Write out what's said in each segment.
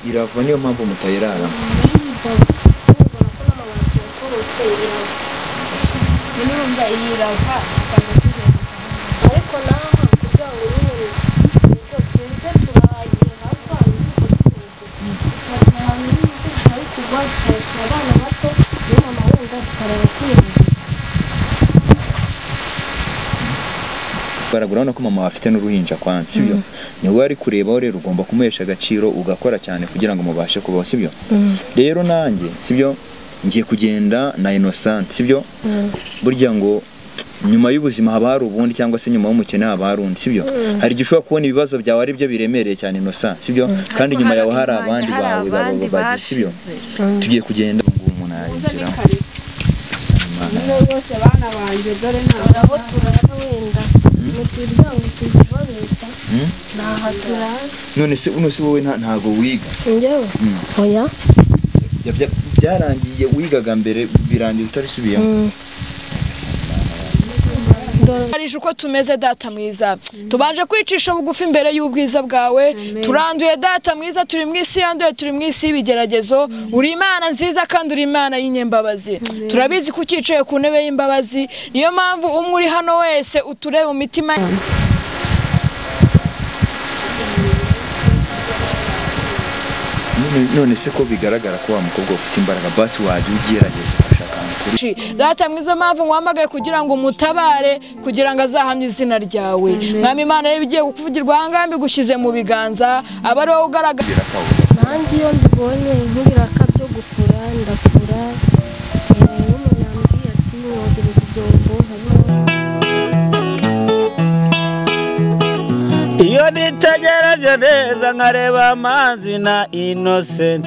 irava niyo mpamvu mutayirara baragurana ko mama afite n'uruhinja kwanza sibyo niwe ari kureba rero ugomba kumuhesha agaciro ugakora cyane kugira ngo mubashe kubaho sibyo rero nanjye sibyo ngiye kugenda na Innocent sibyo burya ngo nyuma y'ubuzima haba hari ubundi cyangwa se nyuma y'umukene haba hari undi sibyo hari gishobora kubona ibibazo byawe ari byo biremereye cyane Innocent sibyo kandi nyuma yawe hari abandi bawe babagiye sibyo tugiye kugenda ngo umuntu ayinjira bose bana banje dore nabo turabenda none se wowe ntago wiga njyewe oya byarangiye wigaga mbere birangiye utarisubiye Arisha uko tumeze data mwiza tubanje kwicisha bugufi imbere y'ubwiza bwawe turanduye data mwiza turi mu isi yanduye turi mu isi y'ibigeragezo uri Imana nziza kandi uri Imana y'inyembabazi turabizi ko ukicaye ku ntebe y'imbabazi niyo mpamvu umwe uri hano wese uturebe mu mitima none se ko bigaragara ko wa mukobwa ufite imbaraga basi waje ugerageza data mwiza mpamvu nkwamagaye kugira ngo umutabare kugira ngo azahamye izina ryawe mwami Imana rero bigiye kukuvugirwa ahangambi gushize mu biganza aba ari wowe ugaragara nanjye iyo mbibonye nk'ibiraka byo gufura ndafura n'umuntu yambwiye ati wogereza ibyombo iyo nitegereje neza nkareba amazi na Innocent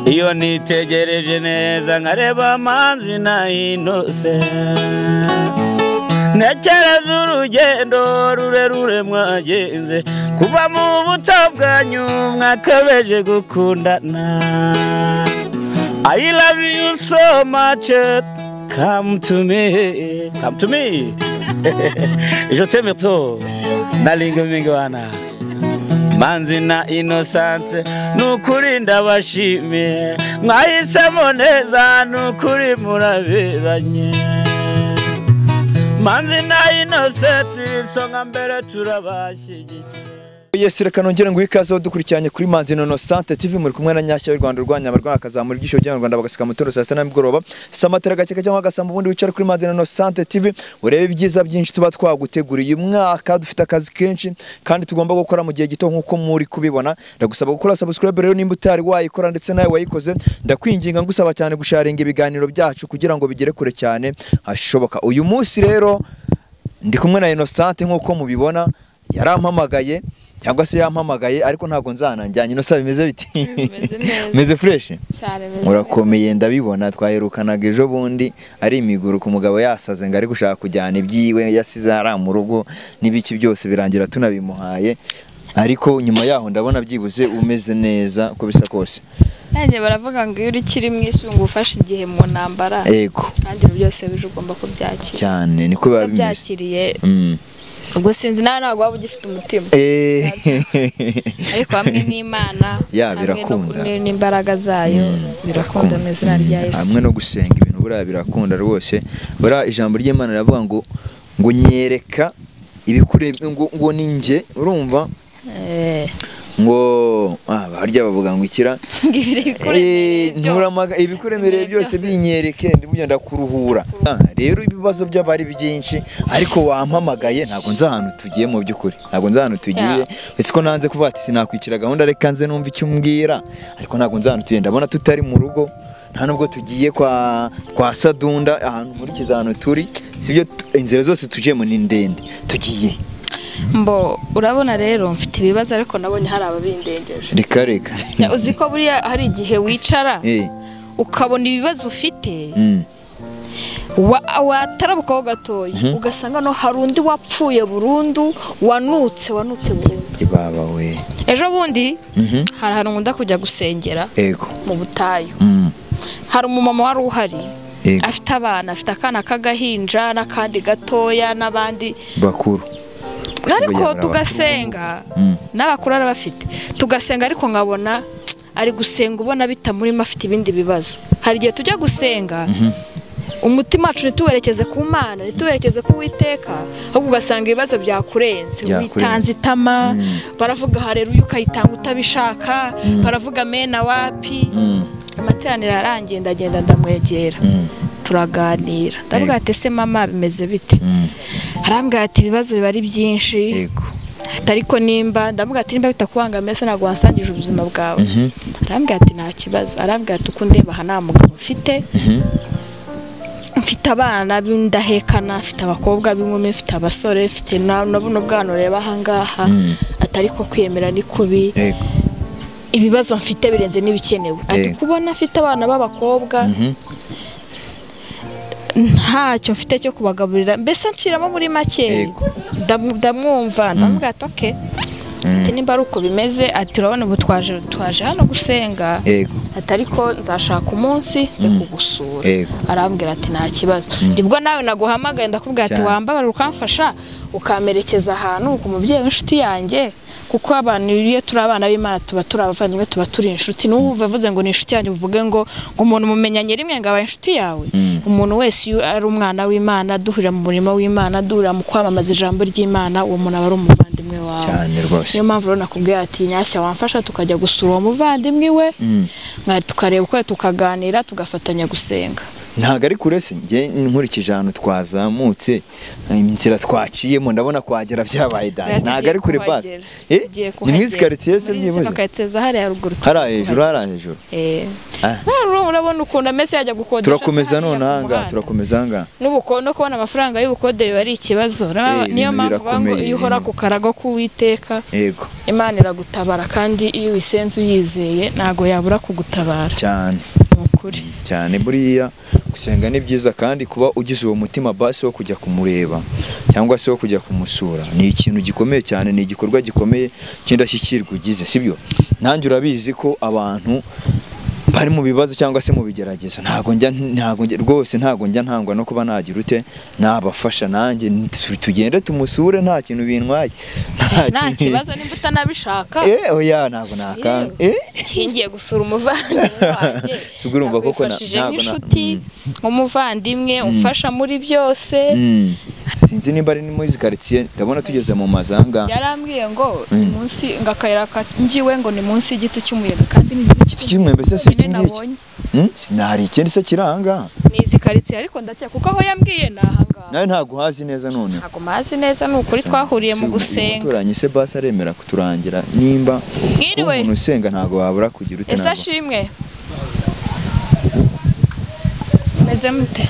iyo nitegereje neza nkareba amazi na Innocent ntekereza urugendo rurerure mwagenze kuva mu buto bwanyu mwakabeje gukundana I love you so much come to me je t'aime trop nalinga mingi wana Manzi na Innocent nukuri ndabashimiye mwahisemo neza nukuri muraberanye Manzi na Innocent songa mbere turabashyigikiye Yes reka nongere ngo ikaze dukurikiranye kuri Manzi na Innocent TV muri kumwe na Nyashya y'u Rwanda rw'Abarwanyi akazamura igisho cy'u Rwanda bagasika mutoro saa 7 n'imigoroba samatera gake cyangwa agasamba ubundi wicara kuri Manzi na Innocent TV urebe ibyiza byinshi tuba twaguteguriye umwaka dufite akazi kenshi kandi tugomba gukora mu gihe gito nkuko muri kubibona ndagusaba gukora subscribe rero nimba utari wayikora ndetse nawe wayikoze ndakwinginga ngusaba cyane gusharinga ibiganiro byacu kugira ngo bigere kure cyane hashoboka uyu munsi rero ndi kumwe na Innocent nkuko mubibona yarampamagaye cyangwa se yampamagaye ariko ntago nzananjyanye Innocent bimeze biti meze fresh cyane urakomeye ndabibona twaherukanaga ejo bundi ari imiguru ku mugabo yasaze ngo ari gushaka kujyana ibyiwe yasize ara mu rugo nibiki byose birangira tunabimuhaye ariko nyuma yaho ndabona byibuze umeze neza uko bisa kose nanjye baravuga ngo iyo uri kiri mu isi ngo ufashe igihe mu ntambara yego kandi byose bije ugomba kubyakira cyane niko biba bimeze byakiriye ubwo sinzi ntabwo waba ugifite umutima ariko hamwe n'Imana birakunda n'imbaraga zayo birakunda mu izina rya Yesu hamwe no gusenga ibintu buriya birakunda rwose buriya ijambo ry'Imana riravuga ngo nyereka ibikure ngo ninjye urumva ngo barya bavuga ngo ikira ibikuremereye byose binyereke ndimujya ndakuruhura rero ibibazo by'abari byinshi ariko wampamagaye ntago nza ahantu tugiye mu byukuri ntago nza ahantu tugiye ese ko nanze kuvuga ati sinakwicira gahunda reka nze numva icyo umbwira ariko ntago nza ahantu tugiye ndabona tutari mu rugo nta nubwo tugiye kwa Sadunda ahantu muri kizano turi sibyo inzira zose tujemo ni ndende tugiye mbo urabona rero mfite ibibazo ariko nabonye hari ababindengeje reka uzi ko buriya hari igihe wicara ukabona ibibazo ufite watarabukaho gatoya ugasanga no hari undi wapfuye burundu wanutse burundu baba we ejo bundi hari ahantu nkunda kujya gusengera mu butayu hari umumama wari uhari afite abana afite akana k'agahinja n'akandi gatoya n'abandi bakuru ariko tugasenga n'abakuru arabafite tugasenga ariko nkabona ari gusenga ubona bitamurimo afite ibindi bibazo hari igihe tujya gusenga umutima wacu ntituwerekeze ku Mana ntituwerekeze ku Uwiteka ahubwo ugasanga ibibazo byakurenze witanze itama baravuga haleluya ukayitanga utabishaka baravuga mena wapi amateraniro arangiye ndagenda ndamwegera turaganira ndavuga ati ese mama bimeze bite arambwira ati ibibazo biba ari byinshi ariko nimba ndavuga ati nimba bitakubangamiye se ntabwo wansangije ubuzima bwawe arambwira ati nta kibazo arambwira ati uko ndeba aha nta mugabo mfite mfite abana b'indahekana mfite abakobwa b'inkumi mfite abasore mfite n'ubuno bwana ureba aha ngaha atari ko kwiyemera ni kubi ibibazo mfite birenze n'ibikenewe ati kubona afite abana b'abakobwa ntacyo mfite cyo kubagaburira mbese nciramo muri make ndamwumva ndamubwira ati okay ati nimba ari uko bimeze ati urabona ubu twaje hano gusenga atari ko nzashaka umunsi se kugusura arambwira ati nta kibazo nibwo nawe naguhamagaye ndakubwira ati wambabara ukamfasha ukamerekeza ahantu ku mubyeyi w'inshuti yanjye kuko abantu iyo turi abana b'Imana tuba turi abavandimwe tuba turi inshuti n'uwumva avuze ngo ni inshuti yanjye uvuge ngo umuntu mumenyanye rimwe ngo aba inshuti yawe umuntu wese iyo ari umwana w'Imana duhurira mu murimo w'Imana duhurira mu kwamamaza ijambo ry'Imana uwo muntu aba ari umuvandimwe wawe cyane rwose niyo mpamvu rero nakubwiye ati Nyashya wamfasha tukajya gusura uwo muvandimwe we tukareba uko tukaganira tugafatanya gusenga ntago ari kurese nge nkurikije ahantu twazamutse inzira twaciyemo ndabona kwagera byabaye danje ntago ari kure base ni mwizi quartier se byibuze kakateza hari haruguru hari hejuru urabona ukunda mese yajya gukodesha turakomeza none hanga turakomeza hanga n'ubukono kubona amafaranga y'ubukode biba ari ikibazo niyo mpamvu iyo uhora ku karago k'Uwiteka yego Imana iragutabara kandi iyo wisenze uyizeye ntago yabura kugutabara cyane buriya gusenga ni byiza kandi kuba ugize uwo mutima basi wo kujya kumureba cyangwa se wo kujya kumusura ni ikintu gikomeye cyane ni igikorwa gikomeye cy'indashyikirwa ugize sibyo nanjye urabizi ko abantu bari mu bibazo cyangwa se mu bigeragezo ntago njya ntangwa no kuba nagira ute nabafasha nanjye tugende tumusure nta kintu bintwaye nta kibazo nimba utanabishaka oya ntago nakanga ngiye gusura umuvandimwe wanjye tugurumva koko ntago nk'inshuti nk'umuvandimwe umfasha muri byose sinzi nimba ari muri quartier ndabona tugeze mu mazanga yarambwiye ngo munsi ngakayira ngiwe ngo ni munsi y'igiti cy'umuyaga kandi ni igiti cy'umwembe se iki ngiki sinari ikindi se kiranga ni izi quartier ariko ndacya kuko aho yambwiye nahanga nawe ntago hazi neza none ntago mazi neza n'ukuri twahuriye mu gusenga turanye se basi aremera kuturangira nimba umuntu usenga ntago wabura kugira ute ntago ashimwe meze mute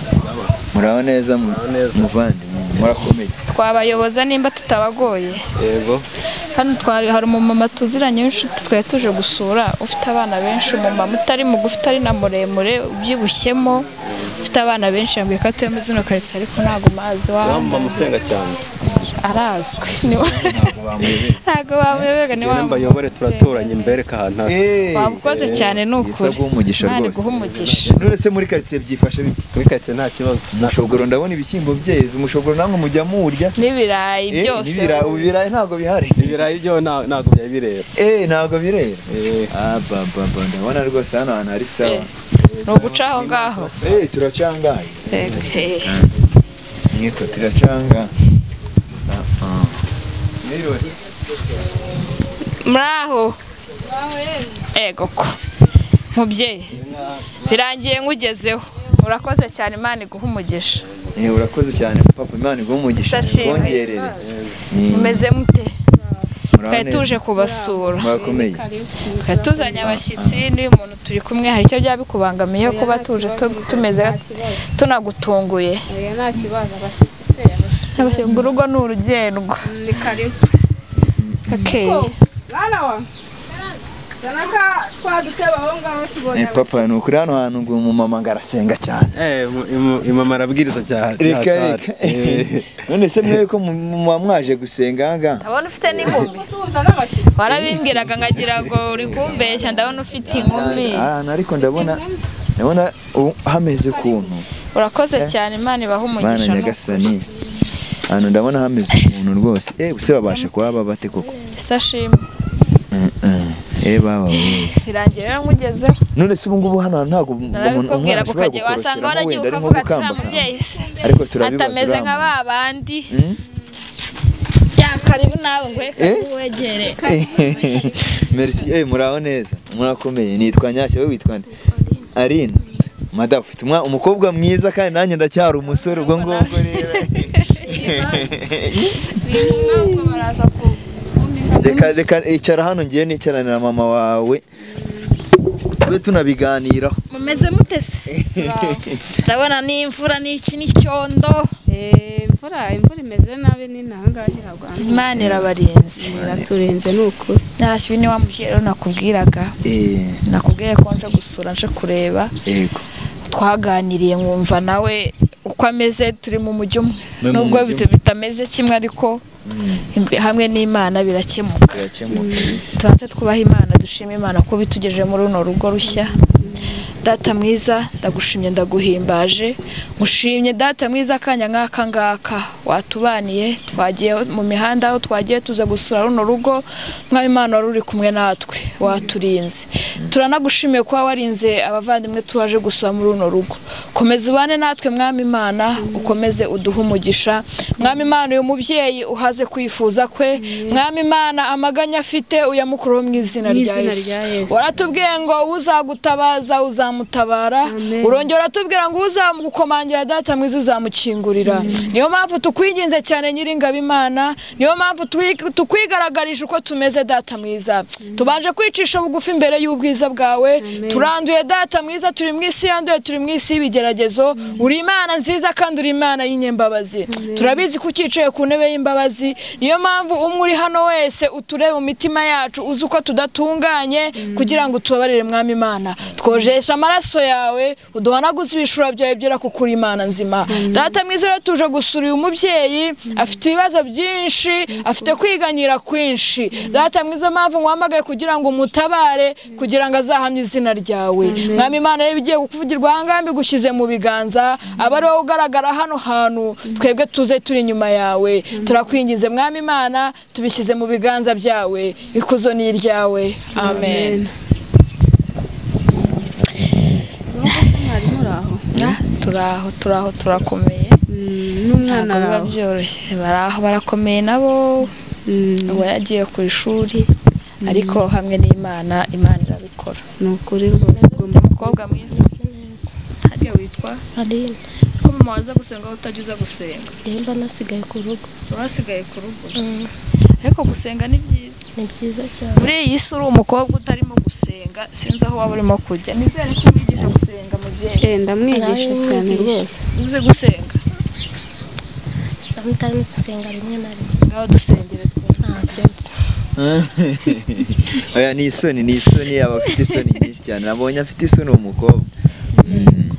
muraho neza muvandimwe murakomeye twabayoboza nimba tutabagoye yego hano hari umumama tuziranye w'inshuti twari tuje gusura ufite abana benshi umumama utari mugufi utari na muremure ubyibushyemo ufite abana benshi yambwiye ko atuye muri zino quartier ariko ntago mazi wamba musenga cyane arazwi ntago bamuyobega ni wamba bayobore turaturanye imbere kahantu wabukoze cyane n'ukuri Imana guha umugisha none se muri quartier byifashe bite muri quartier nta kibazo umushogoro ndabona ibishyimbo byeze umushogoro namwe mujya murya n'ibirayi byose ibirayi ntago bihari ibirayi byo ntago byari birera ntago birera baba ndabona rwose hano hantu hari sawa no guca aho ngaho turacangaye niko turacanga muraho ego ko mubyeyi birangiye ngugezeho urakoze cyane Imana iguha umugisha urakoze cyane papa Imana iguha umugisha bongerere mumeze mute twari tuje kubasura murakomeye twari tuzanye abashyitsi n'uyu muntu turi kumwe hari icyo byaba bikubangamiye kuba tuje tumeze tunagutunguye nta kibazo abashyitsi se urugo ni urugendwa ni karibu bana wa zanaka twaduteba aho ngaho tubonye papa ni ukuri hano hantu ngo umumama ngarasenga cyane imama arabwiriza cyane reka none se mwe ko mwaje gusenga hanga ndabona ufite n'inkumi warabimbwiraga ngagira ngo uri kumbeshya ndabona ufite inkumi ariko ndabona hameze kuntu urakoze cyane Imana ibaha umugisha Imana nyagasani hano ndabona hameze umuntu rwose buse babasha kuba bate koko isashimwe baba birangiye rero mugezeho none se ubu ngubu hano ntago umwana ashobora gukora wasanga waragiye ukavuga ati nta mubyeyi se ariko turabibaza atameze nka babandi karibu nawe ngwe wegere merci muraho neza murakomeye nitwa Nyashya we witwa nde Aline mada ufite umukobwa mwiza kandi nanjye ndacyari umusore ubwo ngubwo rero reka icara hano ngiye nicarana na mama wawe tube tunabiganiraho mumeze mutese ndabona ni imvura n'iki n'icyondo imvura imeze nabi ni nanga iragwa Imana irabarinze iraturenze nuko ntacyo ni wa mubyeyi nakubwiraga nakubwiye ko nje gusura nje kureba yego twaganiriye nkumva nawe uko ameze turi mu mujyi umwe nubwo bitameze kimwe ariko hamwe n'Imana birakemuka tubanze twubaha Imana dushima Imana ko bitugejeje muri runo rugo rushya Data mwiza ndagushimye ndaguhimbaje ngushimye Data mwiza akanya nk'aka ngaka watubaniye twagiye mu mihanda aho twagiye tuza gusura runo rugo mwami Imana wari uri kumwe natwe waturinze turanagushimiye kuba warinze abavandimwe tuwaje gusura muri runo rugo komeza ubane natwe mwami Imana ukomeze uduhe umugisha mwami Imana uyu mubyeyi uhaze kwifuza kwe mwami Imana amaganya afite uyamukureho mu izina rya Yesu waratubwiye ngo uzagutabaza uzamutabara urongera tubwira ngo uzamugukomangira Data mwiza uzamukingurira niyo mpamvu tukwinginze cyane Nyiringabo Imana niyo mpamvu tukwigaragarisha uko tumeze Data mwiza tubanje kwicisha bugufi imbere y'ubwiza bwawe turanduye Data mwiza turi mu isi yanduye turi mu isi y'ibigeragezo uri Imana nziza kandi uri Imana y'inyembabazi turabizi ko ukicaye ku ntebe y'imbabazi niyo mpamvu umwe uri hano wese uturebe mu mitima yacu uzi uko tudatunganye kugira ngo tubabarire mwami Imana twojesha amaraso yawe uduhanaguze ibishura byawe byera kuko uri Imana nzima Data mwiza rero tuje gusura uyu mubyeyi afite ibibazo byinshi afite kwiganyira kwinshi Data mwiza mpamvu nkwamagaye kugira ngo umutabare kugira ngo azahamye izina ryawe mwami Imana rero bigiye kukuvugirwa ahangaha mbigushyize mu biganza aba ari wowe ugaragara hano hantu twebwe tuze turi inyuma yawe turakwingize mwami Imana tubishyize mu biganza byawe ikuzo ni iryawe amen turaho turakomeye n'umwana wawe byoroshye barakomeye nabo ubu yagiye ku ishuri ariko hamwe n'Imana irabikora ni ukuri rwose umukobwa mwiza hariya witwa Aline ko mama waza gusenga aho utajya uza gusenga mba nasigaye ku rugo wasigaye ku rugo ariko gusenga ni byiza cyane muri iyi si uri umukobwa utarimo gusenga sinzi aho waba urimo kujya nizere ko umwigisha gusenga mubyeyi ndamwigisha cyane rwose uze gusenga sometimes gusenga rimwe na rimwe ngaho dusengere ntacyo oya ni isoni aba afite isoni nyinshi cyane nabonye afite isoni umukobwa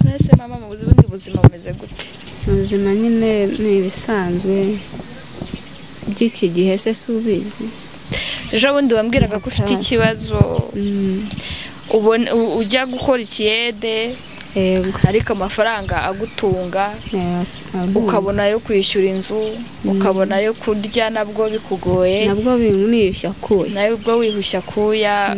mwese mama mu buzima bumeze gute ubuzima nyine ni ibisanzwe by'iki gihe se subizi ejo bundi wambwiraga ko ufite ikibazo ujya gukora ikiyede ariko amafaranga agutunga ukabona yo kwishyura inzu ukabona yo kurya nabwo bikugoye nabwo biniyushya kuya nabwo wihushya kuya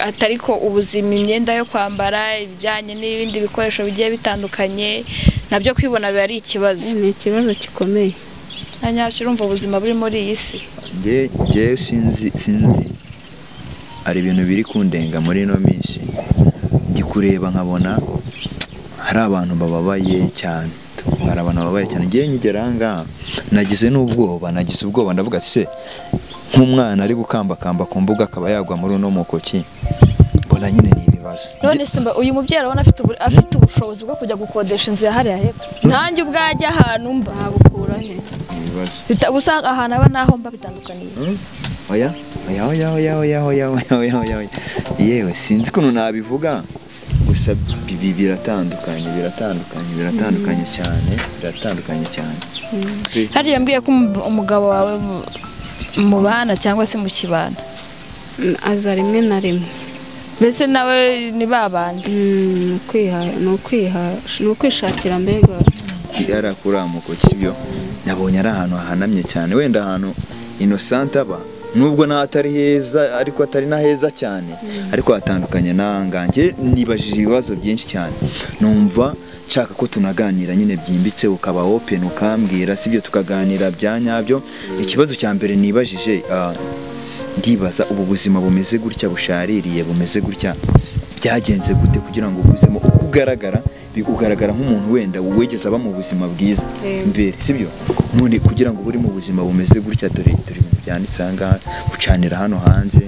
atariko ubuzima imyenda yo kwambara ibijyanye n'ibindi bikoresho bigiye bitandukanye nabyo kwibona biba ari ikibazo ni ikibazo gikomeye Nyacyo urumva ubuzima buri muri iyi si ngewe sinzi hari ibintu biri kundenga muri ino minsi ndikureba nkabona hari abantu bababaye cyane ngewe nkigera ahangaha nagize ubwoba ndavuga se nk'umwana ari gukambakamba ku mbuga akaba yagwa muri uno mukoki mbona nyine ni ibibazo none se uyu mubyeyi arabona afite ubushobozi bwo kujya gukodesha inzu ya hariya hepfo nanjye ubwajya ahantu mba ntabukura he usanga ahantu aba naho mba bitandukaniye oya yewe sinzi ukuntu nabivuga gusa biratandukanye cyane hariya mbwiye ko umugabo wawe mubana cyangwa se mu kibana aza rimwe na rimwe mbese nawe ni babandi ni ukwishakira mbega yarakura muko kibyo nabonye ari ahantu hahanamye cyane, wenda ahantu Innocent aba nubwo nta atari heza ariko atari na heza cyane, ariko hatandukanye nangange. Nibajije ibibazo byinshi cyane, numva nshaka ko tunaganira nyine byimbitse, ukaba open ukambwira sibyo, tukaganira bya nyabyo. Ikibazo cya mbere nibajije, ndibaza ubu buzima bumeze gutya bushaririye, bumeze gutya, byagenze gute kugira ngo ubuzima uko ugaragara nk'umuntu wenda wegeze aba mu buzima bwiza mbere sibyo, none kugira ngo uri mu buzima bumeze gutya, dore byanditse ahangaha gucanira hano hanze,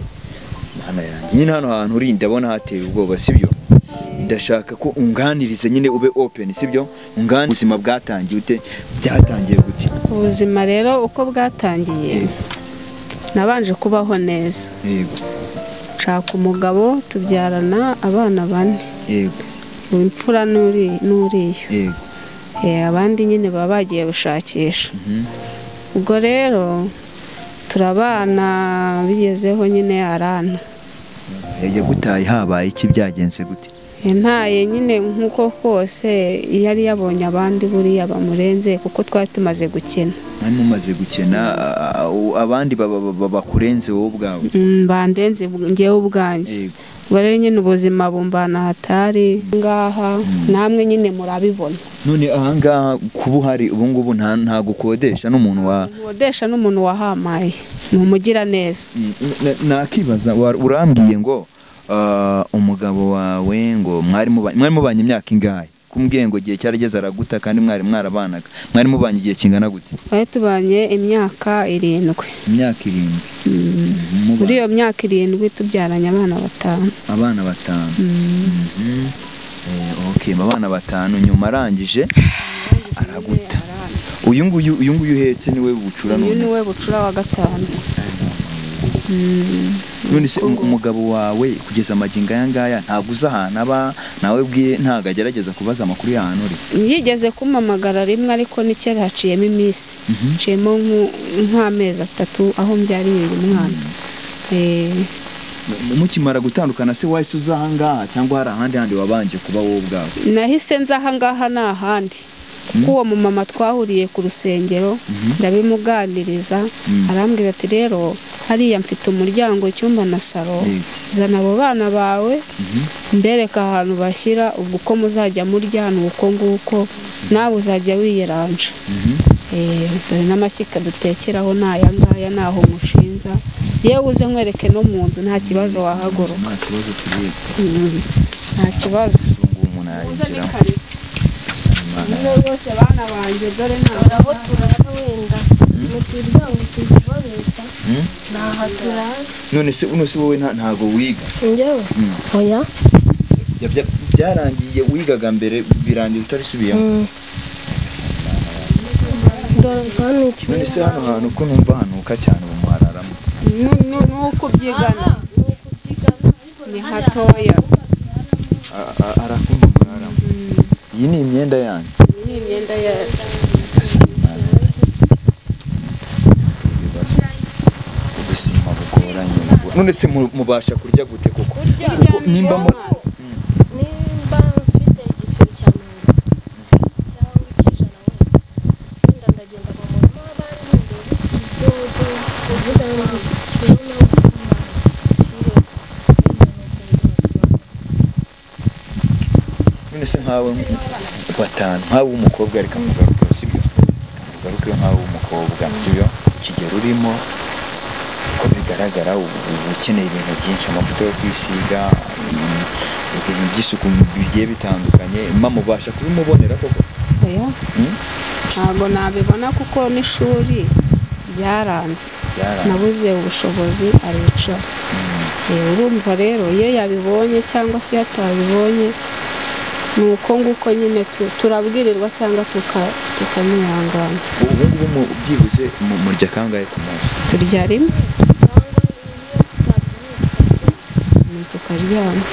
hano yanjye nyine hano hantu uri ndabona hateye ubwoba sibyo. Ndashaka ko unganirize nyine ube open sibyo, unganirize ubuzima bwatangiye ute, byatangiye gute? Ubuzima rero uko bwatangiye, nabanje kubaho neza, yego, nshaka umugabo tubyarana abana 4, yego, imfura n'uriya, yego, abandi nyine baba bagiye gushakisha. Ubwo rero turabana, bigezeho nyine arana. Yagutaye habaye iki, byagenze gute? Ntaye nyine nkuko kose yari yabonye abandi buriya bamurenze, kuko twari tumaze gukena. Mumaze gukena, abandi bakurenze wowe ubwawe? Bandenze ngewe ubwanjye. Ubwo rero nyine ubuzima bumbana hatari ngaha, namwe nyine murabibona. None ahangaha kuba uhari ubu ngubu nta gukodesha n'umuntu wahamaye, ni umugira neza. Nakibaza, urambwiye ngo umugabo wawe ngo mwari mubanye imyaka ingahe? Kumbwiye ngo igihe cyarageze araguta, kandi mwari mwarabanaga, mwari mubanye igihe kingana gute? Twari tubanye imyaka 7. Imyaka 7? Muri iyo myaka 7 tubyaranye abana 5. Abana 5? Okay, abana 5. Nyuma arangije araguta. Uyu nguyu uhetse niwe bucura none? Niwe bucura wa 5. None se umugabo wawe kugeza amagingo aya ngaya ntabwo uza ahantu aba, nawe bwiye ntabwo agerageza kubaza amakuru y'ahantu uri? Yigeze kumpamagara rimwe, ariko n'icyari haciyemo iminsi, haciyemo nk'amezi 3 aho mbyariye uyu mwana. Mukimara gutandukana se wahise uza ahangaha cyangwa hari ahandi wabanje kuba wowe ubwawe? Nahise nza ahangaha nta handi, kuko uwo mumama twahuriye ku rusengero, ndabimuganiriza, arambwira ati rero hariya mfite umuryango, icyumba na salo, zana abo bana bawe mbereka ahantu bashyira, ubwo uko muzajya murya ni uko nguko, nawe uzajya wiyeranja. Dore n'amashyika dutekeraho n'aya ngaya, naho mushinza, yewe uze nkwereke no mu nzu, nta kibazo wahagoroka. Nta kibazo tugiye. Nta kibazo. Umuntu ayinjira. Bose bana banje, dore aho turara wenda muturyango tuzibaruka naha turara. None se wowe ntago wiga? Njyewe oya, byarangiye wigaga mbere birangira utarisubiyemo? None se hano hantu ko numva hanuka cyane ubu muhararamo? Nuko byigana ni hatoya, arakunda muhararamo. Iyi ni imyenda yanyu? Ni imyenda yacu. Ubuzima bugoranye. None se mubasha kurya gute koko? Nimba mfite igiceri cya 100 cyangwa 100 wenda ndagenda mu murima none se nkawe 5 nkawe umukobwa ariko mugaruka sibyo? Mugaruka nkawe umukobwa sibyo? Kigero urimo ko bigaragara ukeneye ibintu byinshi, amavuta yo kwisiga, ibintu by'isuku bigiye bitandukanye, mubasha kubimubonera koko? Oya, ntabwo nabibona kuko n'ishuri byaranze, nabuze ubushobozi aricara. Urumva rero iyo yabibonye cyangwa se yatabibonye, nuko nguko nyine turabwirirwa cyangwa tukamwihangana. Ubu ngubu byibuze murya kangahe ku munsi? Turya rimwe tukaryama.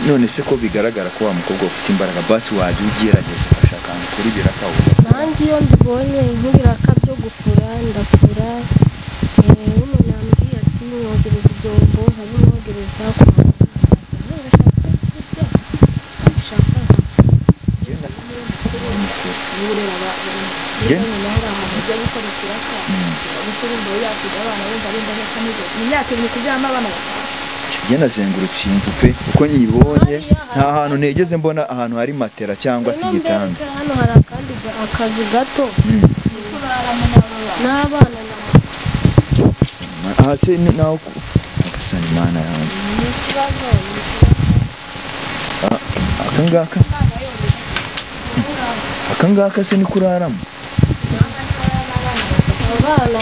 None se ko bigaragara ko wa mukobwa ufite imbaraga, basi wajya ugerageza ugashaka ahantu kuri biraka? Nanjye iyo mbibonye nk'ibiraka byo gufura ndafura. Umuntu yambwiye ati mwogereza ibyombo, nkabimwogereza ku muganga, ngashaka kurya, ngashaka ujya gukora ikiraka gusura imbohe yasiga abana benda neza neza mu myaka ibiri kubyama abana njye nazengurutse iyi nzu pe uko nyibonye nta hantu ntegeze mbona ahantu hari matera cyangwa se igitanda. hano hari akandi akazu gato n'abana aha se naho agasana imana yanjye akangaka se ni kuraramo abana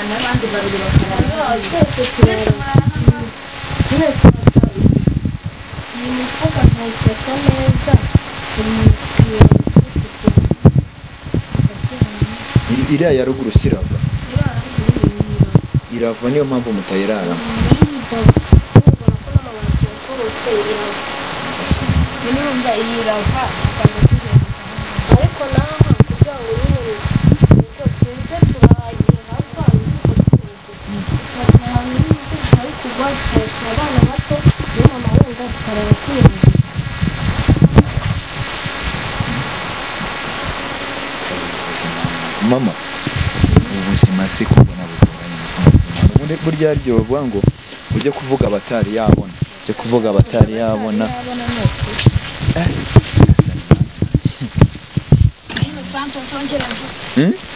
n'abandi babiri bakarara iyi mifuka ntaseka neza iriya ya ruguru sirava irava niyo mpamvu mutayiraramo. nimba irava ariko naho kugira ngo nyine twese turagiye hava ari kugwa abana bato niyo mama wenda tukareba kwirinda. Mama ubuzima se kubona bugoranye burya aryo bavuga ngo ujye kuvuga abatari yabona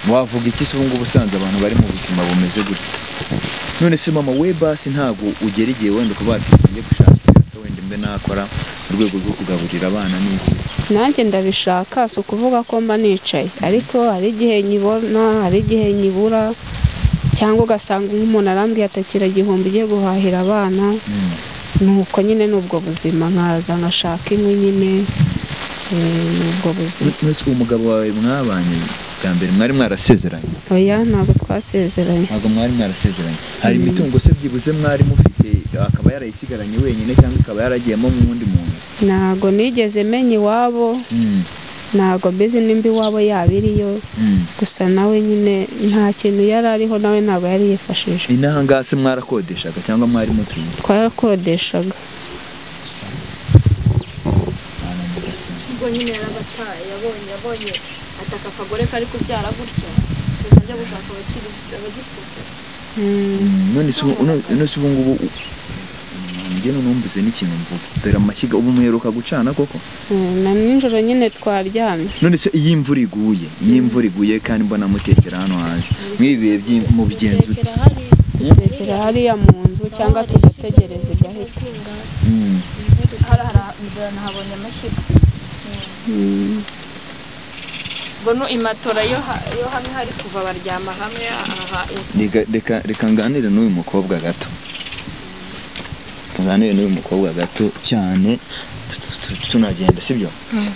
wavuga iki se ubungubu usanze abantu bari mu buzima bumeze gutya? None se mama we basi ntabwo ugera igihe wenda kuba wagiye gushaka wenda mbe nakora mu rwego rwo kugaburira abana n'iki? nanjye ndabishaka si ukuvuga ko mba nicaye ariko hari igihe nyibona hari igihe nyibura cyangwa ugasanga nk'umuntu arambwiye atakira igihumbi ugiye guhahira abana nuko nyine n'ubwo buzima nkaza nkashaka inkwi nyine n'ubwo buzima. Nese umugabo wawe mwabanye bwa mbere mwari mwarasezeranye? Oya ntabwo twasezeranye. Ntabwo mwari mwarasezeranye. Hari imitungo se byibuze mwari mufite akaba yarayisigaranye wenyine cyangwa akaba yaragiyemo mu wundi muntu? Ntabwo nigeze menya iwabo ntabwo mbizi nimba iwabo yabiriyo gusa nawe nyine nta kintu yari ariho nawe ntabwo yari yifashije. Inaha ngaha se mwarakodeshaga cyangwa mwari mutuye? Twarakodeshaga. ubwo nyine yarabataye yabonye ataka akagore kari kubyara gutya ajya gushaka abagikuze. None se ubungubu njye numvise n'ikintu mvuga dore amashyiga ubu muheruka gucana koko? Na nijoro nyine twaryamye. None se iyo imvura iguye kandi mbona mutekera hano hanze mwibiye mu bigenzo ute? Tekera hariya mu nzu cyangwa tugategereza igahita. Nahabonye amashyiga bono imatora yo hamwe hari kuva baryama hamwe reka nganire n'uyu mukobwa gato cyane tunagenda sibyo?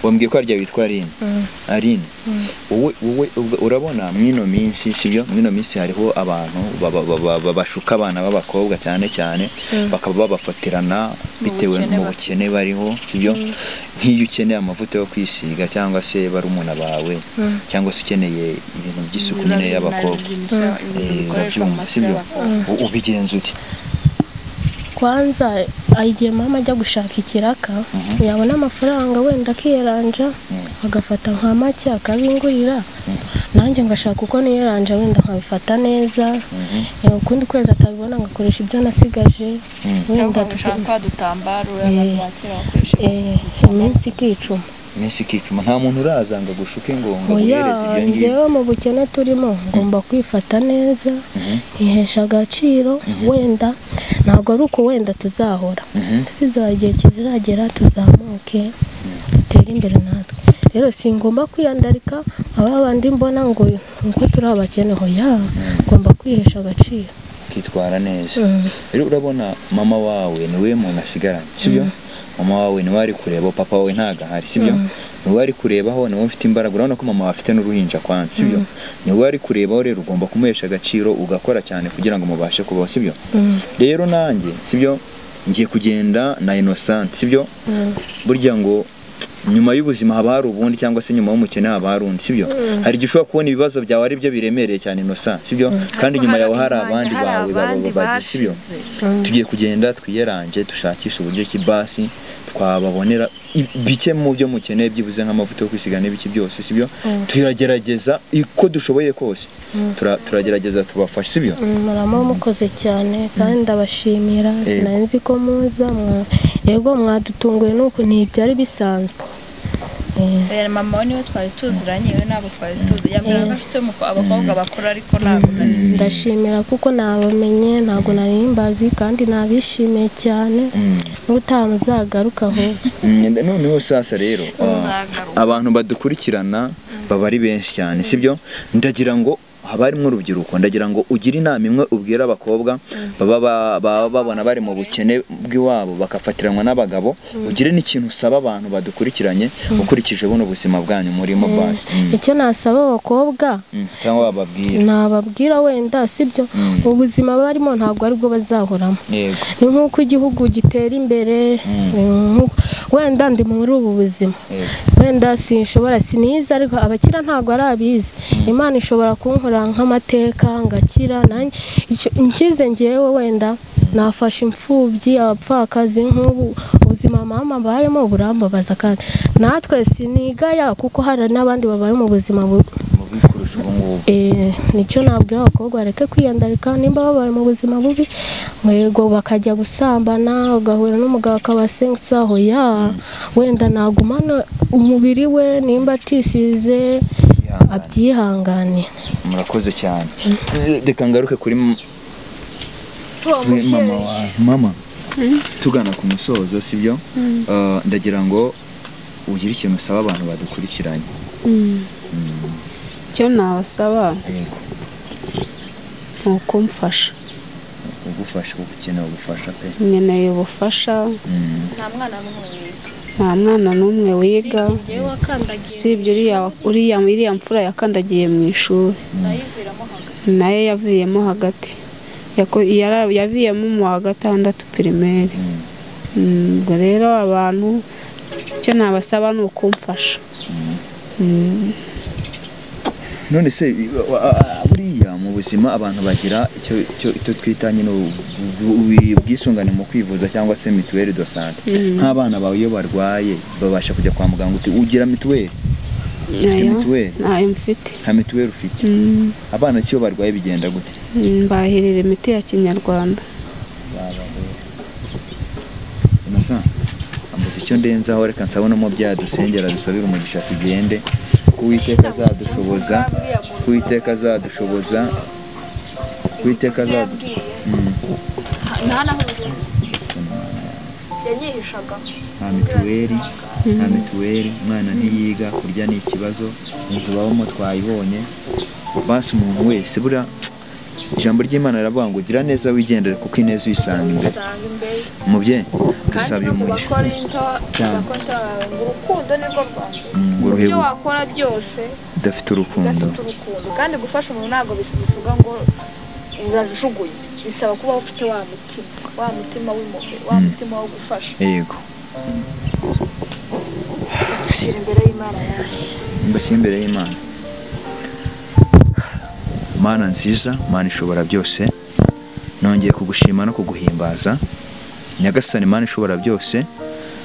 wambwiye ko arya witwa Aline. wowe urabona mwino minsi sibyo? Mwino minsi hariho abantu bashuka abana b'abakobwa cyane bakaba babafatirana bitewe mu bukene bariho sibyo? Nk'iyo ukeneye amavuta yo kwisiga cyangwa se barumuna bawe cyangwa se ukeneye ibintu by'isuku nyine y'abakobwa urabyumva sibyo? Ubigenza ute? Kwanza igihe mama ajya gushaka ikiraka yabona amafaranga wenda akiyeranja agafata nka make akabingurira nanjye ngashaka uko niyeranja wenda nkabifata neza ukundi kwezi atabibona ngakoresha ibyo nasigaje wenda dushaka dutambaro yakira akoresha iminsi ikicuma. Nta muntu urazanga gushuke ngo nguhereze ibyo ngibyo. Njyewe mu bukene turimo ngomba kwifata neza ihesha agaciro wenda ntabwo ari uko wenda tuzahora igihe kizagera tuzamuke dutere imbere natwe. Rero singomba kwiyandarika abandi mbona ngo uko turi abakene hoya ngomba kwihesha agaciro ukitwara neza. Rero urabona mama wawe niwe muntu asigaranye sibyo? Mama wawe niwe ari kureba papa wawe ntaga hari sibyo? Niwe ari kurebaho niwe ufite imbaraga. Urabona ko mama afite n'uruhinja kwanza sibyo? Niwe ari kurebaho rero ugomba kumuhesha agaciro ugakora cyane kugira ngo mubashe kubaho sibyo? Rero nanjye sibyo ngiye kugenda na Innocent sibyo? Burya ngo nyuma y'ubuzima haba hari ubundi cyangwa se nyuma y'umukene haba hari undi sibyo hari igihe ushobora kubona ibibazo byawe ari byo biremereye cyane Innocent sibyo kandi nyuma yawe hari abandi bawe bababaje sibyo tugiye kugenda twiyeranje dushakisha uburyo ki basi twababonera bike mu byo mukeneye byibuze nk'amavuta yo kwisiga n'ibiki byose sibyo turagerageza iko dushoboye kose turagerageza tubafashe sibyo muramo mukoze cyane kandi ndabashimira sinanzi ko muza yego mwadutunguye nuko ntibyari bisanzwe mama niwe twari tuziranye we ntabwo twari tuzi yambaraga afite abakobwa bakora ariko ntabwo narizi ndashimira kuko nabamenye ntabwo nari mbazi kandi nabishimiye cyane n'utamuzagarukaho noneho sasa rero abantu badukurikirana baba ari benshi cyane sibyo ndagira ngo haba harimo urubyiruko ndagira ngo ugire inama imwe ubwira abakobwa baba babona bari mu bukene bw'iwabo bakafatiranwa n'abagabo ugire n'ikintu usaba abantu badukurikiranye ukurikije buno buzima bwanyu murimo basi icyo nasaba abakobwa cyangwa bababwira nababwira wenda sibyo ubuzima barimo ntabwo aribwo bazahoramo ni nk'uko igihugu gitera imbere wenda ndi muri ubu buzima wenda sinshobora siniza ariko abakira ntabwo ari abizi Imana ishobora kunkora nk'amateka ngakira nkize ngewe wenda nafashe imfubyi abapfakazi nk'ubu ubuzima mama bayemo burambabaza kandi natwe sinigaya kuko hari n'abandi babaye mu buzima nicyo nabwira abakobwa bareke kwiyandarika nimba babaye mu buzima bubi mwego bakajya gusambana ugahura n'umugabo akabasensa aho wenda nagumana umubiri we nimba atisize abyihangane murakoze cyane reka ngaruke kuri mama tugana ku musozo sibyo ndagira ngo ugire ikintu usaba abantu badukurikiranye icyo nabasaba ni ukumfasha ugufasha kuko ukeneye ubufasha pe nkeneye ubufasha nta mwana n'umwe wiga usibye uriya mfura yakandagiye mu ishuri nayo yavuyemo hagati yavuyemo mu wa gatandatu pirimeri ubwo rero abantu icyo nabasaba ni ukumfasha none se buriya mu buzima abantu bagira icyo twita nyine ubwisungane mu kwivuza cyangwa se mituweli do sante nk'abana bawe iyo barwaye babasha kujya kwa muganga uti ugira mituweli ntayo mfite nta mituweli ufite abana cyo barwaye bigenda gute mbahirira imiti ya kinyarwanda ambaza icyo ndenzaho reka nsabonamo byadusengera dusabire umugisha tugende Uwiteka azadushoboza Uwiteka azadushoboza Uwiteka azadushoboza yanyihishaga nta mituweli umwana ntiyiga kurya ni ikibazo inzu babamo twayibonye basi umuntu wese buriya ijambo ry'Imana riravuga ngo gira neza wigendere kuko ineza uyisanga imbere umubyeyi dusabye umugisha urukundo nirwo rwanda ibyo wakora byose udafite urukundo kandi gufasha umuntu ntabwo bivuga ngo urajugunye bisaba kuba ufite wa mutima w'impuhwe wa mutima wo gufasha yego dushyira imbere y'Imana mbashyira imbere y'Imana Mana nziza Mana ishobora byose nongeye kugushima no kuguhimbaza Nyagasani Mana ishobora byose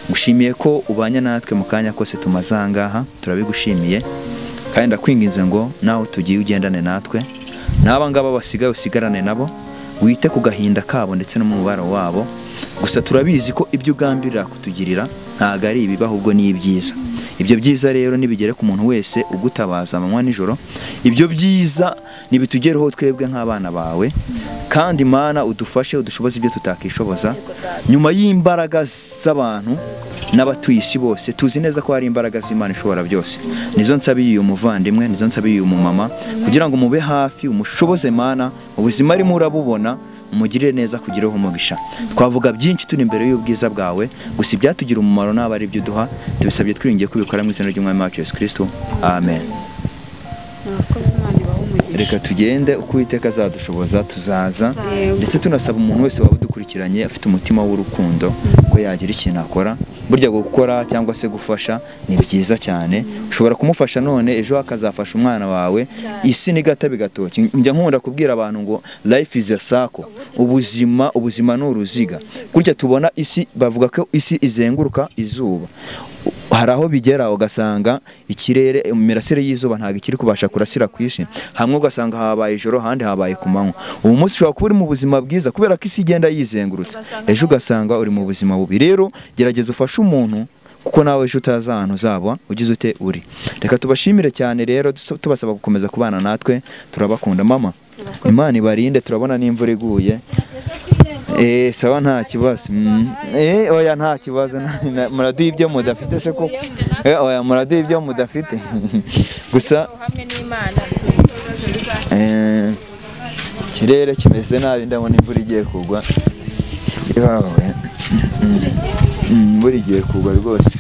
ngushimiye ko ubanya natwe mu kanya kose tumazangaha turabigushimiye kandi ndakwinginze ngo naho tugiye ugendane natwe n'aba ngaba basigaye usigarane nabo wite ku gahinda kabo ndetse no mu mubaro wabo gusa turabizi ko ibyo ugambirira kutugirira ntago ari ibiba ahubwo ni ibyiza ibyo byiza rero nibigere ku muntu wese ugutabaza amanywa nijoro ibyo byiza nibitugereho twebwe nk'abana bawe kandi Mana udufashe udushoboze ibyo tutakishoboza nyuma y'imbaraga z'abantu n'abatuye isi bose tuzi neza ko hari imbaraga z'Imana ishobora byose nizo nsabiye uyu muvandimwe nizo nsabiye uyu mumama kugira ngo mube hafi umushoboze Mana ubuzima arimo urabubona umugirire neza kugireho umugisha twavuga byinshi turi imbere y'ubwiza bwawe gusa ibyatugira umumaro n'aba ari byo duha tubisabye twiringiye kubikora mu izina ry'Umwami wacu Yesu Kristo amen reka tugende uko Uwiteka azadushoboza tuzaza ndetse tunasaba umuntu wese waba udukurikiranye afite umutima w'urukundo ko yagira ikintu akora burya gukora cyangwa se gufasha ni byiza cyane ushobora kumufasha none ejo akazafasha umwana wawe isi ni gata bigatoki njya nkunda kubwira abantu ngo life is a circle ubuzima ni uruziga gutya tubona isi bavuga ko isi izenguruka izuba hari aho bigera ugasanga ikirere imirasire y'izuba ntabwo ikiri kubasha kurasira ku isi hamwe ugasanga habaye ijoro handi habaye ku manywa ubu munsi ushobora kuba uri mu buzima bwiza kubera ko isi igenda yizengurutse ejo ugasanga uri mu buzima bubi rero gerageza ufashe umuntu kuko nawe ejo utazi ahantu uzaba ugize ute uri reka tubashimire cyane rero tubasaba gukomeza kubana natwe turabakunda mama Imana ibarinde turabona n'imvura iguye sawa nta kibazo oya nta kibazo muraduha ibyo mudafite se koko oya muraduha ibyo mudafite gusa hamwe n'Imana tuzi ikirere kimeze nabi ndabona imvura igiye kugwa imvura igiye kugwa rwose